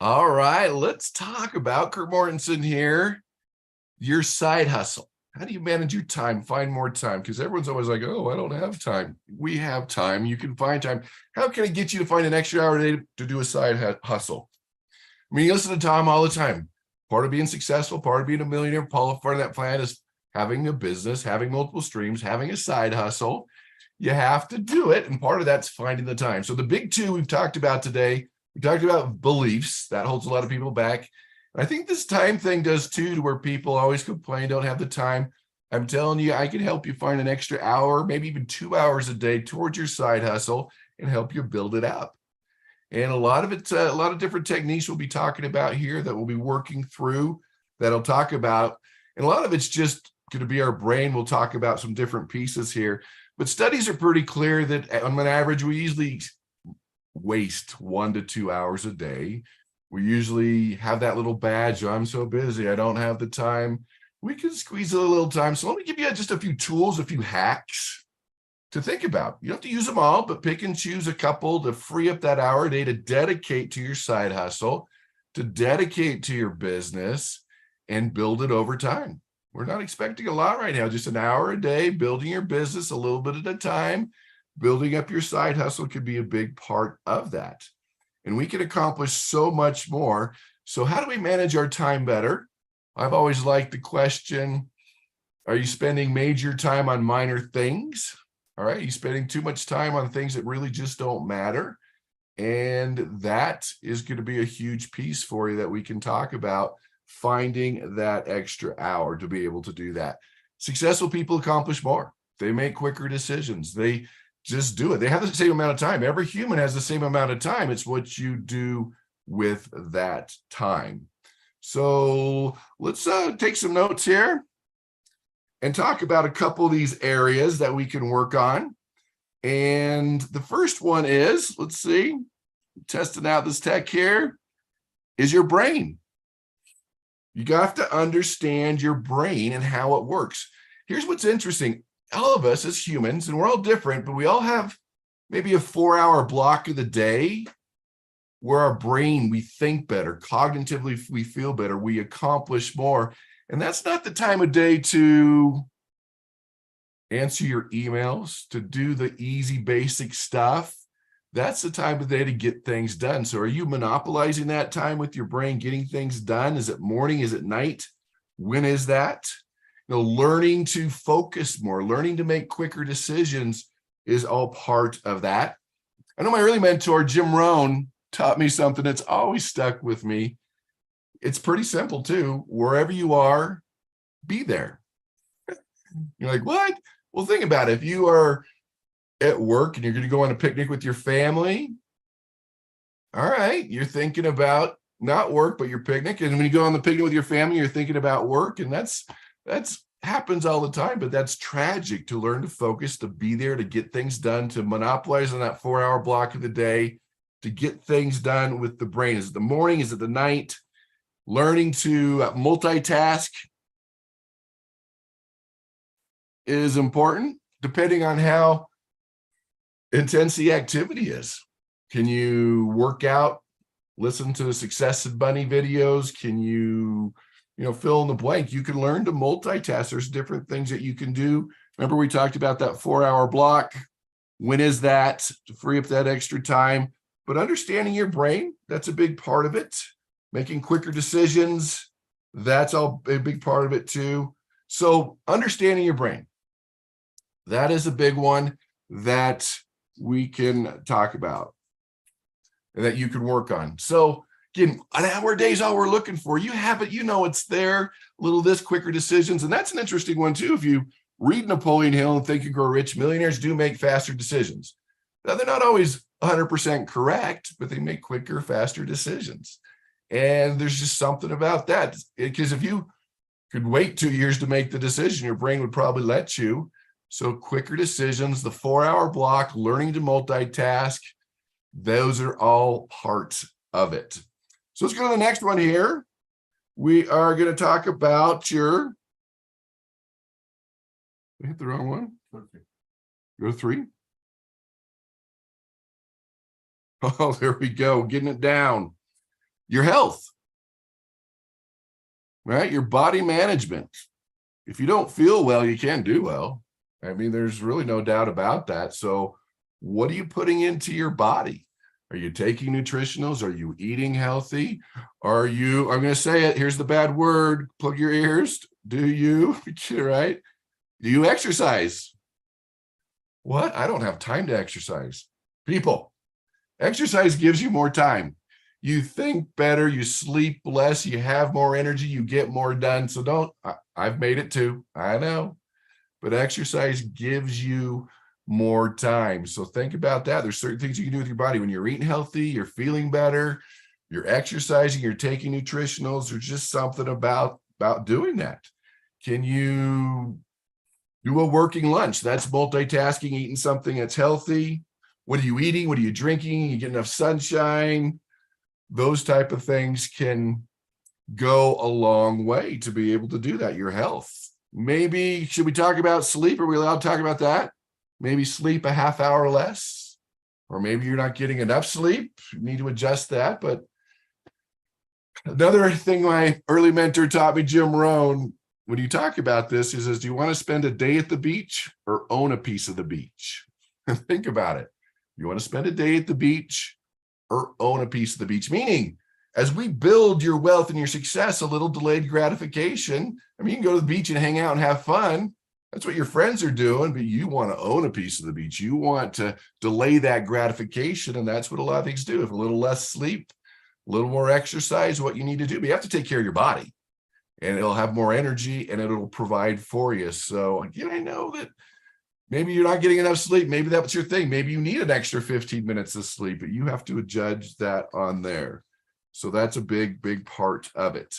All right, let's talk about Kurt Mortensen here. Your side hustle. How do you manage your time? Find more time because everyone's always like, "Oh, I don't have time." We have time. You can find time. How can I get you to find an extra hour a day to do a side hustle? I mean, you listen to Tom all the time. Part of being successful, part of being a millionaire, part of that plan is having a business, having multiple streams, having a side hustle. You have to do it, and part of that's finding the time. So the big two we've talked about today, we talked about beliefs. That holds a lot of people back. I think this time thing does too, to where people always complain, don't have the time. I'm telling you, I can help you find an extra hour, maybe even 2 hours a day towards your side hustle and help you build it up. And a lot of it's a lot of different techniques we'll be talking about here that we'll be working through that'll talk about. And a lot of it's just going to be our brain. We'll talk about some different pieces here. But studies are pretty clear that on an average, we usually waste 1 to 2 hours a day. We usually have that little badge. I'm so busy, I don't have the time. We can squeeze a little time. So let me give you just a few tools, a few hacks to think about. You don't have to use them all, but pick and choose a couple to free up that hour a day to dedicate to your side hustle, to dedicate to your business, and build it over time. We're not expecting a lot right now, just an hour a day, building your business a little bit at a time. Building up your side hustle could be a big part of that. And we can accomplish so much more. So how do we manage our time better? I've always liked the question, are you spending major time on minor things? All right, are you spending too much time on things that really just don't matter? And that is going to be a huge piece for you that we can talk about, finding that extra hour to be able to do that. Successful people accomplish more. They make quicker decisions. They just do it. They have the same amount of time. Every human has the same amount of time. It's what you do with that time. So let's take some notes here and talk about a couple of these areas that we can work on. And the first one is, let's see, testing out this tech here, is your brain. You have to understand your brain and how it works. Here's what's interesting. All of us as humans, and we're all different, but we all have maybe a 4-hour block of the day where our brain, we think better, cognitively, we feel better, we accomplish more. And that's not the time of day to answer your emails, to do the easy, basic stuff. That's the time of day to get things done. So are you monopolizing that time with your brain, getting things done? Is it morning? Is it night? When is that? Learning to focus more, learning to make quicker decisions is all part of that. I know my early mentor, Jim Rohn, taught me something that's always stuck with me. It's pretty simple too. Wherever you are, be there. You're like, what? Well, think about it. If you are at work and you're going to go on a picnic with your family, all right, you're thinking about not work, but your picnic. And when you go on the picnic with your family, you're thinking about work. And that's happens all the time, but that's tragic to learn to focus, to be there, to get things done, to monopolize on that 4-hour block of the day, to get things done with the brain. Is it the morning? Is it the night? Learning to multitask is important depending on how intense the activity is. Can you work out, listen to the Success and Bunny videos? Can you fill in the blank? You can learn to multitask. There's different things that you can do. Remember, we talked about that 4-hour block. When is that to free up that extra time? But understanding your brain, that's a big part of it. Making quicker decisions, that's all a big part of it too. So understanding your brain, that is a big one that we can talk about and that you can work on. So again, an hour a day is all we're looking for. You have it, it's there, little this, quicker decisions. And that's an interesting one too. If you read Napoleon Hill and Think and Grow Rich, millionaires do make faster decisions. Now, they're not always 100% correct, but they make quicker, faster decisions. And there's just something about that. Because if you could wait 2 years to make the decision, your brain would probably let you. So quicker decisions, the 4-hour block, learning to multitask, those are all parts of it. So let's go to the next one here. We are going to talk about I hit the wrong one. Okay. Go to 3. Oh, there we go. Getting it down. your health, right? Your body management. If you don't feel well, you can't do well. I mean, there's really no doubt about that. So what are you putting into your body? Are you taking nutritionals? Are you eating healthy? Are you, I'm going to say it, here's the bad word, plug your ears. Do you, right? Do you exercise? What? I don't have time to exercise. People, exercise gives you more time. You think better, you sleep less, you have more energy, you get more done. So I've made it too, I know, but exercise gives you more time. So think about that. There's certain things you can do with your body when you're eating healthy, you're feeling better, you're exercising, you're taking nutritionals. There's just something about doing that. Can you do a working lunch? That's multitasking, eating something that's healthy. What are you eating? What are you drinking? You get enough sunshine? Those type of things can go a long way to be able to do that. Your health. Maybe, should we talk about sleep? Are we allowed to talk about that? Maybe sleep a half hour less, or maybe you're not getting enough sleep. You need to adjust that. But another thing my early mentor taught me, Jim Rohn, when you talk about this, is do you want to spend a day at the beach or own a piece of the beach? Think about it. You want to spend a day at the beach or own a piece of the beach? Meaning, as we build your wealth and your success, a little delayed gratification. I mean, you can go to the beach and hang out and have fun. That's what your friends are doing, but you want to own a piece of the beach. You want to delay that gratification, and that's what a lot of things do. If a little less sleep, a little more exercise, what you need to do, but you have to take care of your body, and it'll have more energy, and it'll provide for you. So again, I know that maybe you're not getting enough sleep. Maybe that's your thing. Maybe you need an extra 15 minutes of sleep, but you have to judge that on there. So that's a big, big part of it.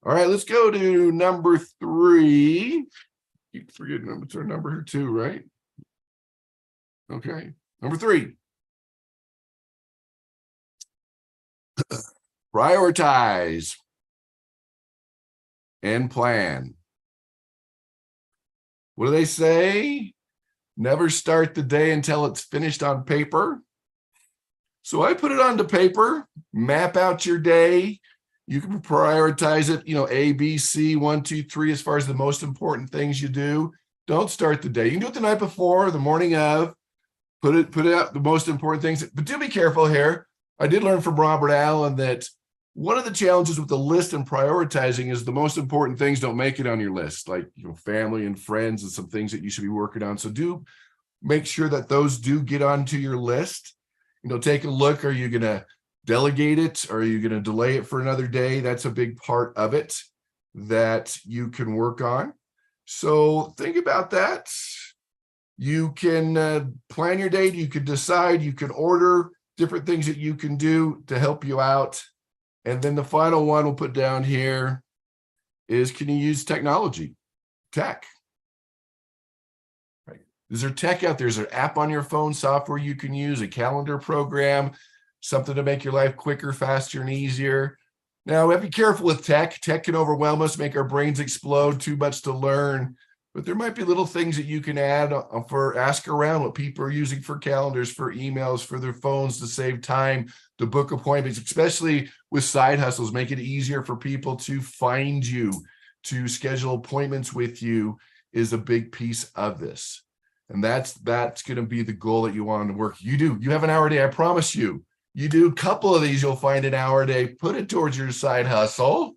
All right, let's go to number 3. Keep forgetting number 2, right? Okay, number 3. Prioritize and plan. What do they say? Never start the day until it's finished on paper. So I put it onto paper, map out your day. You can prioritize it, A, B, C, 1, 2, 3, as far as the most important things you do. Don't start the day. You can do it the night before, the morning of, put it out, the most important things. But do be careful here. I did learn from Robert Allen that one of the challenges with the list and prioritizing is the most important things don't make it on your list, like family and friends and some things that you should be working on. So do make sure that those do get onto your list. Take a look. Are you going to delegate it? Or are you going to delay it for another day? That's a big part of it that you can work on. So think about that. You can plan your day. You can decide. You can order different things that you can do to help you out. And then the final one we'll put down here is, can you use technology? Tech. Right. Is there tech out there? Is there an app on your phone, software you can use, a calendar program, something to make your life quicker, faster, and easier? Now, we have to be careful with tech. Tech can overwhelm us, make our brains explode, too much to learn. But there might be little things that you can add ask around what people are using for calendars, for emails, for their phones to save time, to book appointments, especially with side hustles. Make it easier for people to find you, to schedule appointments with you is a big piece of this. And that's going to be the goal that you want to work. You have an hour a day. I promise you. You do a couple of these, you'll find an hour a day. Put it towards your side hustle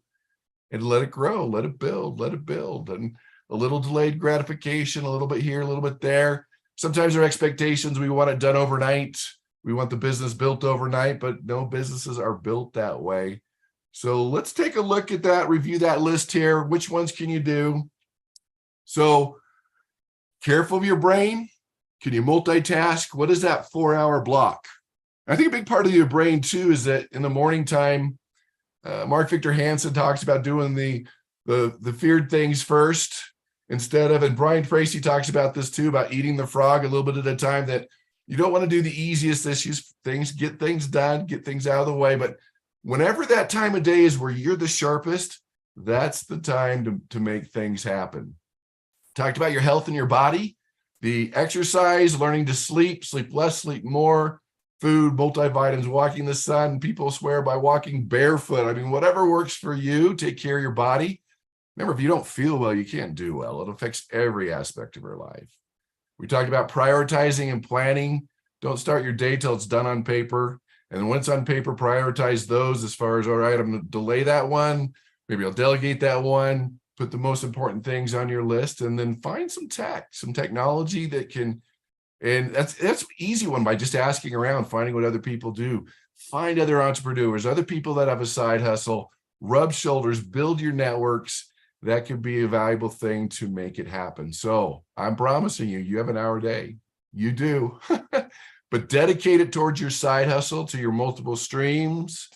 and let it grow, let it build. And a little delayed gratification, a little bit here, a little bit there. Sometimes our expectations, we want it done overnight. We want the business built overnight, but no businesses are built that way. So let's take a look at that, review that list here. Which ones can you do? So careful of your brain. Can you multitask? What is that 4-hour block? I think a big part of your brain too is that in the morning time, Mark Victor Hansen talks about doing the feared things first instead of, and Brian Tracy talks about this too, about eating the frog a little bit at a time, that you don't want to do the easiest things, get things done, get things out of the way. But whenever that time of day is where you're the sharpest, that's the time to make things happen. Talked about your health and your body, the exercise, learning to sleep less, sleep more, food, multivitamins, walking in the sun. People swear by walking barefoot. I mean, whatever works for you, take care of your body. Remember, if you don't feel well, you can't do well. It affects every aspect of our life. We talked about prioritizing and planning. Don't start your day till it's done on paper. And then once on paper, prioritize those as far as, all right, I'm going to delay that one. Maybe I'll delegate that one, put the most important things on your list, and then find some technology that can, and that's an easy one by just asking around, finding what other people do. Find other entrepreneurs, other people that have a side hustle, rub shoulders, build your networks. That could be a valuable thing to make it happen. So I'm promising you, you have an hour a day. You do. But dedicate it towards your side hustle, to your multiple streams.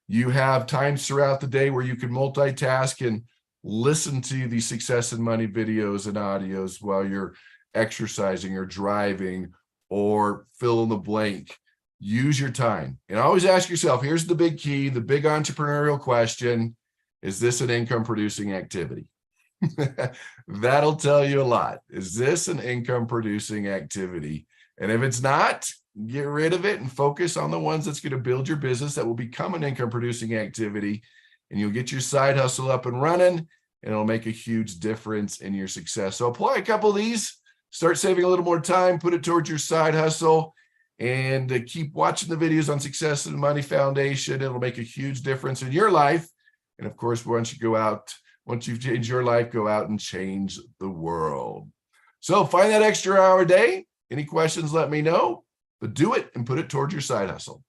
You have times throughout the day where you can multitask and listen to the Success and Money videos and audios while you're exercising or driving or fill in the blank. Use your time. And always ask yourself, here's the big key, the big entrepreneurial question: is this an income producing activity? That'll tell you a lot. Is this an income producing activity? And if it's not, get rid of it and focus on the ones that's going to build your business that will become an income producing activity. And you'll get your side hustle up and running, and it'll make a huge difference in your success. So apply a couple of these, start saving a little more time, put it towards your side hustle, and keep watching the videos on Success and Money Foundation. It'll make a huge difference in your life. And of course, once you've changed your life, go out and change the world. So find that extra hour a day. Any questions, let me know, but do it and put it towards your side hustle.